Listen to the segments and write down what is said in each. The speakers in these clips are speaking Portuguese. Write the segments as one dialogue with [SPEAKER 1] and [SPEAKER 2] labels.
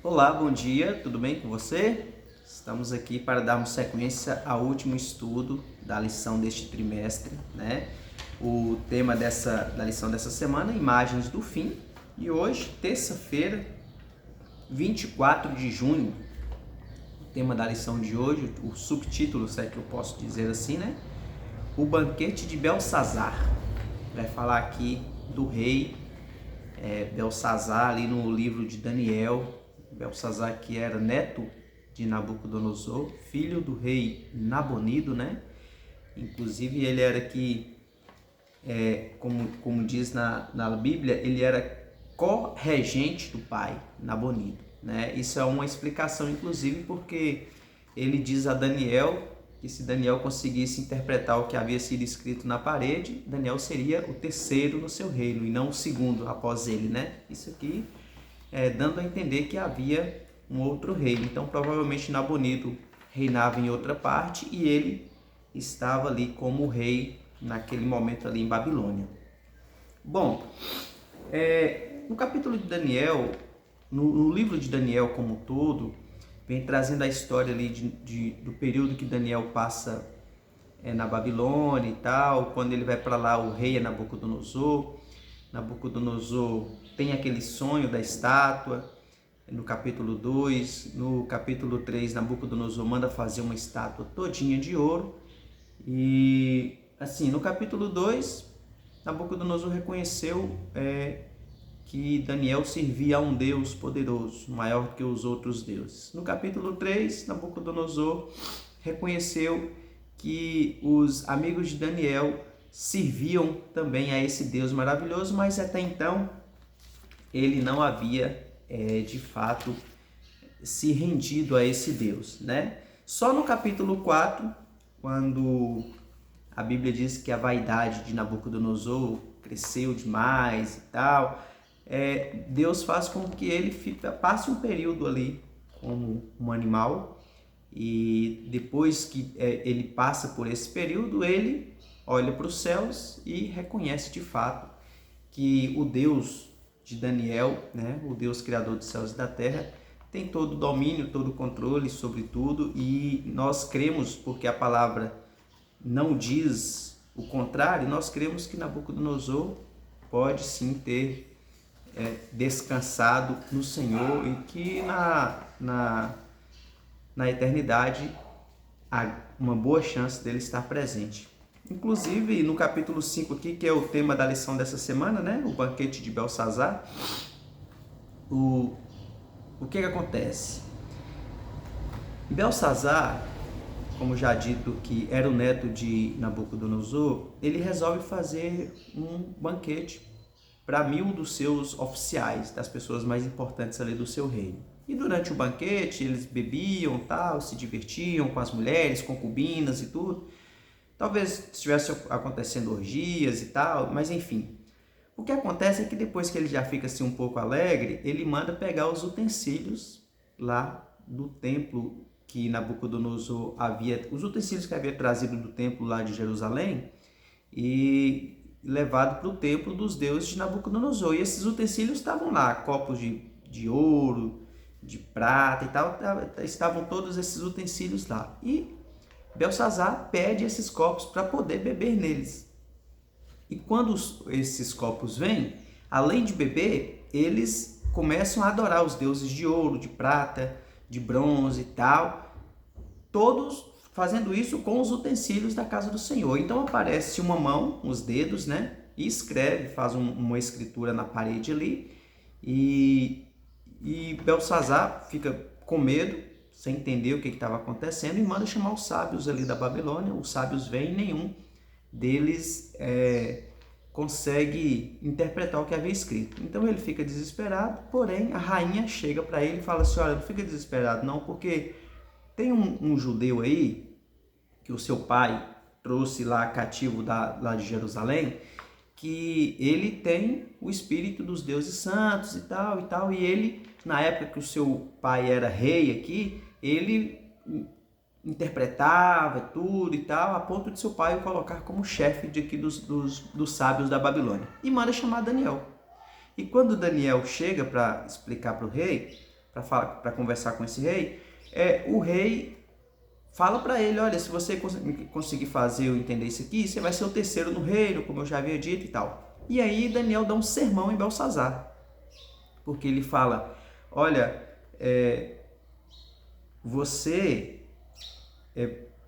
[SPEAKER 1] Olá, bom dia, tudo bem com você? Estamos aqui para darmos sequência ao último estudo da lição deste trimestre, né? O tema da lição dessa semana, imagens do fim, e hoje, terça-feira, 24 de junho, o tema da lição de hoje, o subtítulo, se é que eu posso dizer assim, né? O banquete de Belsazar. Vai falar aqui do rei Belsazar, ali no livro de Daniel. Belsazar, que era neto de Nabucodonosor, filho do rei Nabonido, né? Inclusive ele era como diz na Bíblia, ele era co-regente do pai, Nabonido, né? Isso é uma explicação, inclusive, porque ele diz a Daniel que se Daniel conseguisse interpretar o que havia sido escrito na parede, Daniel seria o terceiro no seu reino e não o segundo após ele, né? Isso aqui dando a entender que havia um outro rei. Então, provavelmente Nabonido reinava em outra parte e ele estava ali como rei naquele momento ali em Babilônia. Bom, no capítulo de Daniel, no livro de Daniel como um todo, vem trazendo a história ali do período que Daniel passa na Babilônia e tal. Quando ele vai para lá, o rei é Nabucodonosor. Nabucodonosor tem aquele sonho da estátua, no capítulo 2. No capítulo 3, Nabucodonosor manda fazer uma estátua todinha de ouro. E assim, no capítulo 2, Nabucodonosor reconheceu que Daniel servia a um Deus poderoso, maior que os outros deuses. No capítulo 3, Nabucodonosor reconheceu que os amigos de Daniel serviam também a esse Deus maravilhoso, mas até então ele não havia de fato se rendido a esse Deus, né? Só no capítulo 4, quando a Bíblia diz que a vaidade de Nabucodonosor cresceu demais e tal, Deus faz com que ele passe um período ali como um animal, e depois que ele passa por esse período, ele olha para os céus e reconhece de fato que o Deus de Daniel, né, o Deus criador dos céus e da terra, tem todo o domínio, todo o controle sobre tudo, e nós cremos, porque a palavra não diz o contrário, nós cremos que Nabucodonosor pode sim ter descansado no Senhor e que na eternidade há uma boa chance dele estar presente. Inclusive, no capítulo 5 aqui, que é o tema da lição dessa semana, né? O banquete de Belsazar, o que acontece? Belsazar, como já dito que era o neto de Nabucodonosor, ele resolve fazer um banquete para 1000 dos seus oficiais, das pessoas mais importantes ali do seu reino. E durante o banquete eles bebiam, tal, se divertiam com as mulheres, concubinas e tudo. Talvez estivesse acontecendo orgias e tal, mas enfim. O que acontece é que depois que ele já fica assim um pouco alegre, ele manda pegar os utensílios lá do templo que Nabucodonosor os utensílios que havia trazido do templo lá de Jerusalém e levado para o templo dos deuses de Nabucodonosor. E esses utensílios estavam lá, copos de ouro, de prata e tal, estavam todos esses utensílios lá. E Belsazar pede esses copos para poder beber neles. E quando esses copos vêm, além de beber, eles começam a adorar os deuses de ouro, de prata, de bronze e tal, todos fazendo isso com os utensílios da casa do Senhor. Então aparece uma mão, os dedos, né? E escreve, faz uma escritura na parede ali. E Belsazar fica com medo, sem entender o que estava acontecendo, e manda chamar os sábios ali da Babilônia. Os sábios vêm e nenhum deles consegue interpretar o que havia escrito. Então ele fica desesperado, porém a rainha chega para ele e fala assim: olha, não fica desesperado não, porque tem um judeu aí, que o seu pai trouxe lá cativo lá de Jerusalém, que ele tem o espírito dos deuses santos e tal, e ele, na época que o seu pai era rei aqui, ele interpretava tudo e tal, a ponto de seu pai o colocar como chefe dos sábios da Babilônia. E manda chamar Daniel. E quando Daniel chega para explicar para o rei, para conversar com esse rei, o rei fala para ele, olha, se você conseguir fazer eu entender isso aqui, você vai ser o terceiro no reino, como eu já havia dito e tal. E aí Daniel dá um sermão em Belsassar, porque ele fala, olha, você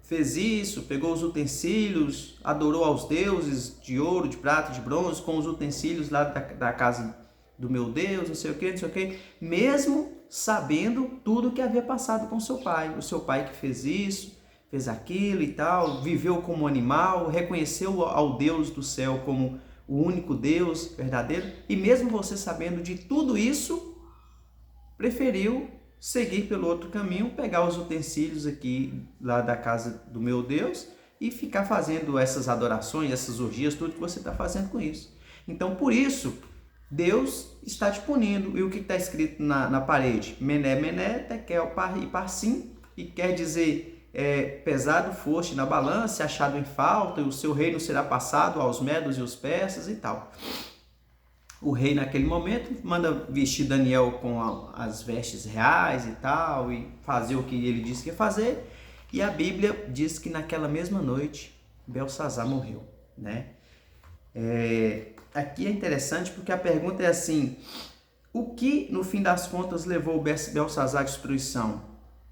[SPEAKER 1] fez isso, pegou os utensílios, adorou aos deuses de ouro, de prata, de bronze, com os utensílios lá da casa do meu Deus, não sei o que, mesmo sabendo tudo que havia passado com seu pai. O seu pai que fez isso, fez aquilo e tal, viveu como animal, reconheceu ao Deus do céu como o único Deus verdadeiro, e mesmo você sabendo de tudo isso, preferiu seguir pelo outro caminho, pegar os utensílios aqui lá da casa do meu Deus e ficar fazendo essas adorações, essas orgias, tudo que você está fazendo com isso. Então, por isso, Deus está te punindo. E o que está escrito na parede? Mené, mené, tekel, e parsim, e quer dizer, pesado foste na balança, achado em falta, e o seu reino será passado aos medos e os persas e tal. O rei, naquele momento, manda vestir Daniel com as vestes reais e tal, e fazer o que ele disse que ia fazer. E a Bíblia diz que naquela mesma noite, Belsassar morreu, né? Aqui é interessante porque a pergunta é assim, o que, no fim das contas, levou Belsassar à destruição?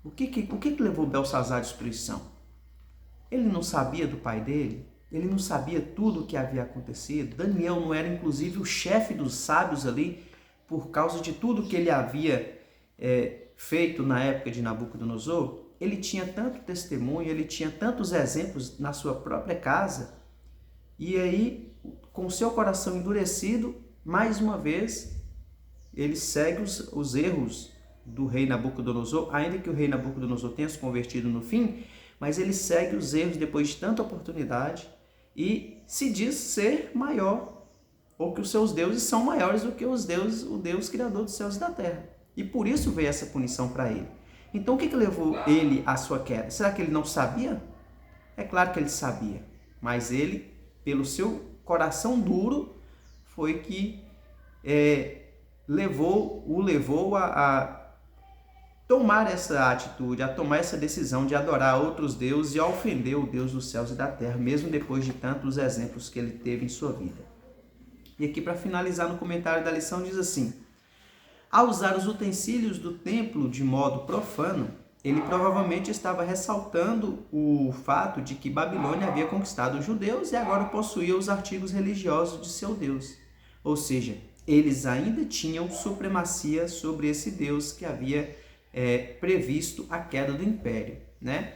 [SPEAKER 1] O que levou Belsassar à destruição? Ele não sabia do pai dele? Ele não sabia tudo o que havia acontecido? Daniel não era, inclusive, o chefe dos sábios ali, por causa de tudo que ele havia feito na época de Nabucodonosor? Ele tinha tanto testemunho, ele tinha tantos exemplos na sua própria casa, e aí, com seu coração endurecido, mais uma vez, ele segue os erros do rei Nabucodonosor, ainda que o rei Nabucodonosor tenha se convertido no fim, mas ele segue os erros depois de tanta oportunidade e se diz ser maior, ou que os seus deuses são maiores do que o Deus criador dos céus e da terra. E por isso veio essa punição para ele. Então o que levou ele à sua queda? Será que ele não sabia? É claro que ele sabia, mas ele, pelo seu coração duro, foi que o levou a tomar essa atitude, a tomar essa decisão de adorar outros deuses e a ofender o Deus dos céus e da terra, mesmo depois de tantos exemplos que ele teve em sua vida. E aqui, para finalizar, no comentário da lição, diz assim: ao usar os utensílios do templo de modo profano, ele provavelmente estava ressaltando o fato de que Babilônia havia conquistado os judeus e agora possuía os artigos religiosos de seu Deus. Ou seja, eles ainda tinham supremacia sobre esse Deus que havia previsto a queda do império, né?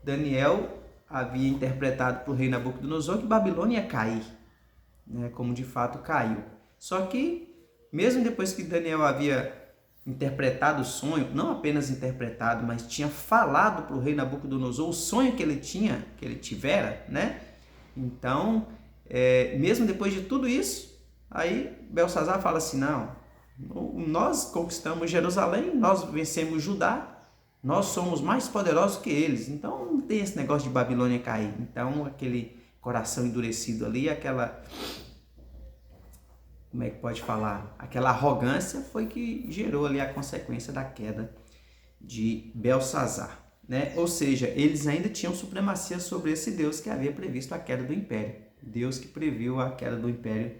[SPEAKER 1] Daniel havia interpretado para o rei Nabucodonosor que Babilônia ia cair, né? Como de fato caiu. Só que, mesmo depois que Daniel havia interpretado o sonho, não apenas interpretado, mas tinha falado para o rei Nabucodonosor o sonho que ele tivera, né? Então, mesmo depois de tudo isso, aí Belsassar fala assim, não, nós conquistamos Jerusalém, nós vencemos Judá, nós somos mais poderosos que eles, então não tem esse negócio de Babilônia cair. Então, aquele coração endurecido ali, aquela... como é que pode falar? Aquela arrogância foi que gerou ali a consequência da queda de Belsassar, né? Ou seja, eles ainda tinham supremacia sobre esse Deus que havia previsto a queda do império. Deus que previu a queda do império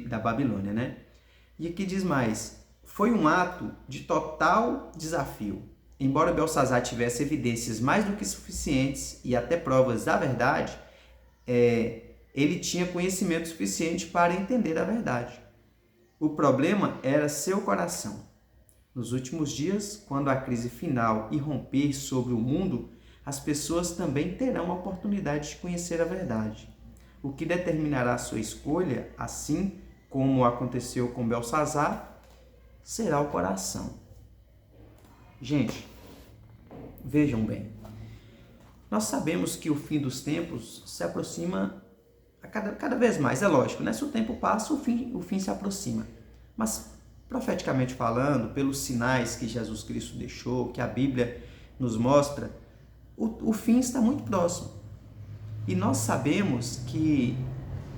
[SPEAKER 1] da Babilônia, né? E aqui diz mais, foi um ato de total desafio. Embora Belsassar tivesse evidências mais do que suficientes e até provas da verdade, ele tinha conhecimento suficiente para entender a verdade. O problema era seu coração. Nos últimos dias, quando a crise final irromper sobre o mundo, as pessoas também terão a oportunidade de conhecer a verdade. O que determinará a sua escolha, assim como aconteceu com Belsassar, será o coração. Gente, vejam bem. Nós sabemos que o fim dos tempos se aproxima cada vez mais, é lógico, né? Se o tempo passa, o fim se aproxima. Mas, profeticamente falando, pelos sinais que Jesus Cristo deixou, que a Bíblia nos mostra, o fim está muito próximo. E nós sabemos que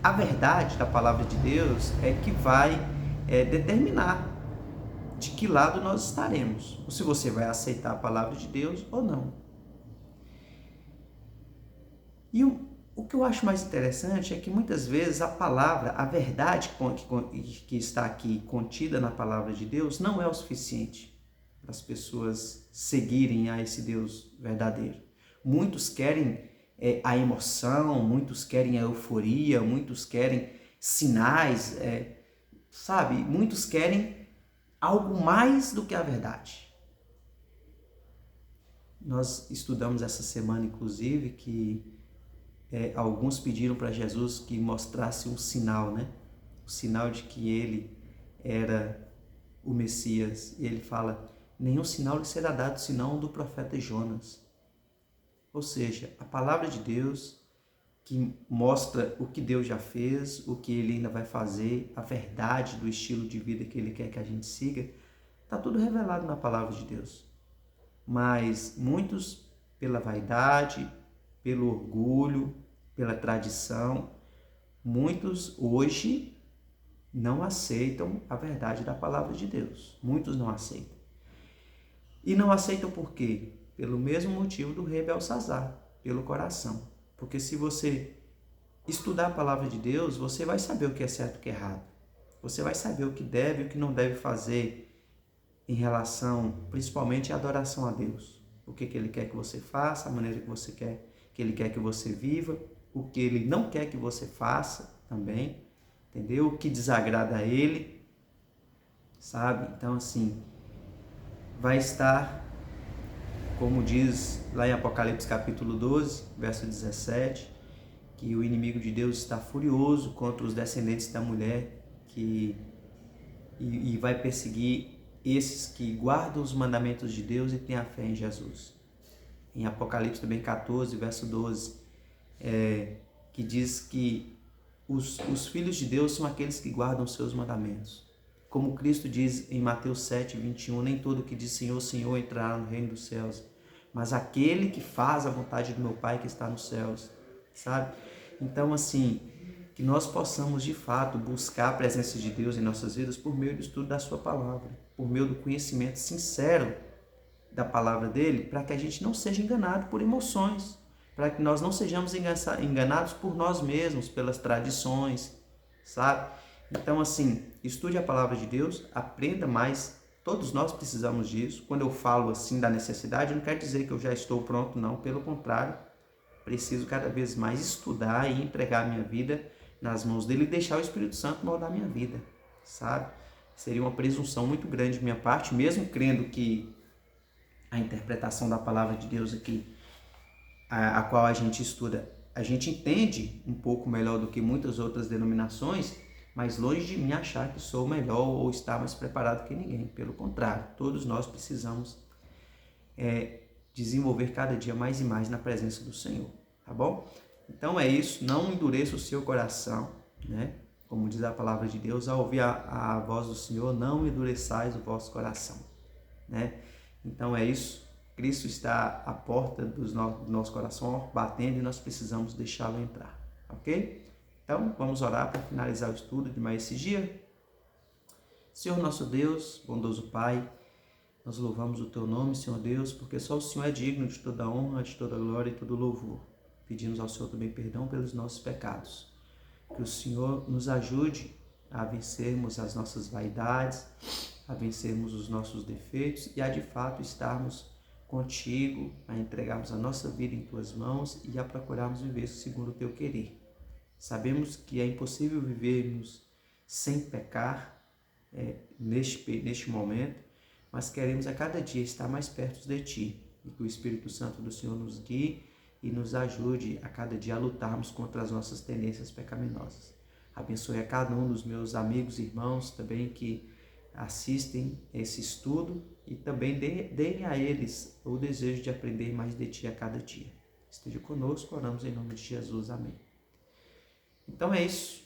[SPEAKER 1] a verdade da palavra de Deus é que vai determinar de que lado nós estaremos, ou se você vai aceitar a palavra de Deus ou não. E o que eu acho mais interessante é que muitas vezes a palavra, a verdade que está aqui contida na palavra de Deus não é o suficiente para as pessoas seguirem a esse Deus verdadeiro. Muitos querem a emoção, muitos querem a euforia, muitos querem sinais, sabe? Muitos querem algo mais do que a verdade. Nós estudamos essa semana, inclusive, que alguns pediram para Jesus que mostrasse um sinal, né? O sinal de que ele era o Messias. E ele fala, nenhum sinal lhe será dado senão do profeta Jonas. Ou seja, a palavra de Deus que mostra o que Deus já fez, o que ele ainda vai fazer, a verdade do estilo de vida que ele quer que a gente siga, está tudo revelado na palavra de Deus. Mas muitos, pela vaidade, pelo orgulho, pela tradição, muitos hoje não aceitam a verdade da palavra de Deus. Muitos não aceitam. E não aceitam por quê? Pelo mesmo motivo do rei Belsazar, pelo coração. Porque se você estudar a palavra de Deus, você vai saber o que é certo e o que é errado. Você vai saber o que deve e o que não deve fazer em relação, principalmente, à adoração a Deus. O que ele quer que você faça, a maneira que ele quer que você viva, o que ele não quer que você faça também, entendeu? O que desagrada a ele, sabe? Então, assim, vai estar, como diz lá em Apocalipse capítulo 12, verso 17, que o inimigo de Deus está furioso contra os descendentes da mulher e vai perseguir esses que guardam os mandamentos de Deus e têm a fé em Jesus. Em Apocalipse também 14, verso 12, que diz que os filhos de Deus são aqueles que guardam os seus mandamentos. Como Cristo diz em Mateus 7, 21, nem todo que diz Senhor, Senhor entrará no reino dos céus, mas aquele que faz a vontade do meu Pai que está nos céus, sabe? Então, assim, que nós possamos de fato buscar a presença de Deus em nossas vidas por meio do estudo da sua palavra, por meio do conhecimento sincero da palavra dele, para que a gente não seja enganado por emoções, para que nós não sejamos enganados por nós mesmos, pelas tradições, sabe? Então, assim, estude a palavra de Deus, aprenda mais, todos nós precisamos disso. Quando eu falo assim da necessidade, não quer dizer que eu já estou pronto, não, pelo contrário, preciso cada vez mais estudar e entregar a minha vida nas mãos dele e deixar o Espírito Santo moldar a minha vida, sabe? Seria uma presunção muito grande de minha parte, mesmo crendo que a interpretação da palavra de Deus aqui, a qual a gente estuda, a gente entende um pouco melhor do que muitas outras denominações, mas longe de mim achar que sou melhor ou estar mais preparado que ninguém. Pelo contrário, todos nós precisamos desenvolver cada dia mais e mais na presença do Senhor, tá bom? Então é isso, não endureça o seu coração, né? Como diz a palavra de Deus, ao ouvir a voz do Senhor, não endureçais o vosso coração, né? Então é isso, Cristo está à porta do nosso coração, batendo, e nós precisamos deixá-lo entrar, ok? Então vamos orar para finalizar o estudo de mais esse dia. Senhor nosso Deus, bondoso Pai, nós louvamos o Teu nome, Senhor Deus, porque só o Senhor é digno de toda honra, de toda glória e todo louvor. Pedimos ao Senhor também perdão pelos nossos pecados. Que o Senhor nos ajude a vencermos as nossas vaidades, a vencermos os nossos defeitos e a de fato estarmos contigo, a entregarmos a nossa vida em Tuas mãos e a procurarmos viver segundo o Teu querer. Sabemos que é impossível vivermos sem pecar neste momento, mas queremos a cada dia estar mais perto de Ti e que o Espírito Santo do Senhor nos guie e nos ajude a cada dia a lutarmos contra as nossas tendências pecaminosas. Abençoe a cada um dos meus amigos e irmãos também que assistem esse estudo e também deem a eles o desejo de aprender mais de Ti a cada dia. Esteja conosco, oramos em nome de Jesus. Amém. Então é isso.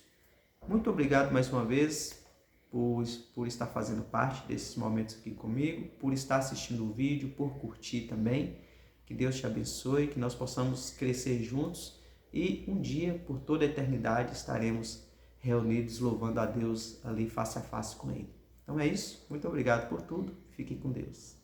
[SPEAKER 1] Muito obrigado mais uma vez por estar fazendo parte desses momentos aqui comigo, por estar assistindo o vídeo, por curtir também. Que Deus te abençoe, que nós possamos crescer juntos e um dia, por toda a eternidade, estaremos reunidos louvando a Deus ali face a face com Ele. Então é isso. Muito obrigado por tudo. Fique com Deus.